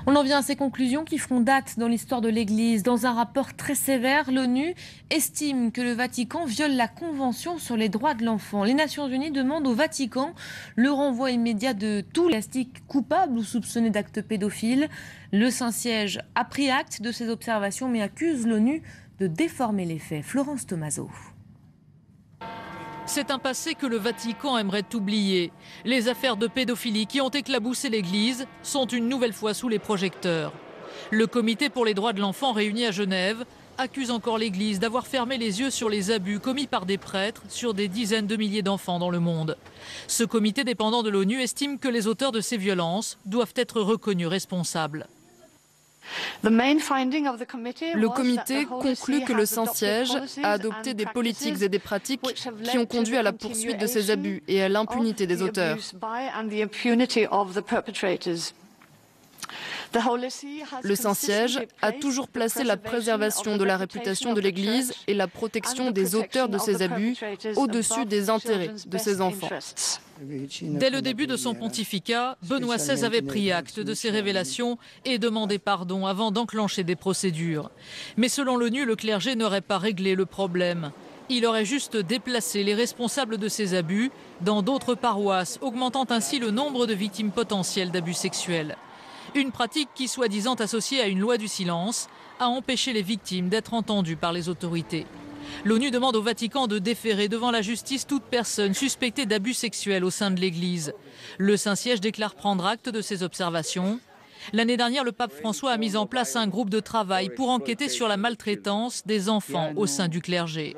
On en vient à ces conclusions qui font date dans l'histoire de l'Église. Dans un rapport très sévère, l'ONU estime que le Vatican viole la Convention sur les droits de l'enfant. Les Nations Unies demandent au Vatican le renvoi immédiat de tous les ecclésiastiques coupables ou soupçonnés d'actes pédophiles. Le Saint-Siège a pris acte de ces observations mais accuse l'ONU de déformer les faits. Florence Tomaso. C'est un passé que le Vatican aimerait oublier. Les affaires de pédophilie qui ont éclaboussé l'Église sont une nouvelle fois sous les projecteurs. Le Comité pour les droits de l'enfant réuni à Genève accuse encore l'Église d'avoir fermé les yeux sur les abus commis par des prêtres sur des dizaines de milliers d'enfants dans le monde. Ce comité dépendant de l'ONU estime que les auteurs de ces violences doivent être reconnus responsables. Le comité conclut que le Saint-Siège a adopté des politiques et des pratiques qui ont conduit à la poursuite de ces abus et à l'impunité des auteurs. Le Saint-Siège a toujours placé la préservation de la réputation de l'Église et la protection des auteurs de ces abus au-dessus des intérêts de ces enfants. Dès le début de son pontificat, Benoît XVI avait pris acte de ces révélations et demandé pardon avant d'enclencher des procédures. Mais selon l'ONU, le clergé n'aurait pas réglé le problème. Il aurait juste déplacé les responsables de ces abus dans d'autres paroisses, augmentant ainsi le nombre de victimes potentielles d'abus sexuels. Une pratique qui, soi-disant associée à une loi du silence, a empêché les victimes d'être entendues par les autorités. L'ONU demande au Vatican de déférer devant la justice toute personne suspectée d'abus sexuels au sein de l'Église. Le Saint-Siège déclare prendre acte de ces observations. L'année dernière, le pape François a mis en place un groupe de travail pour enquêter sur la maltraitance des enfants au sein du clergé.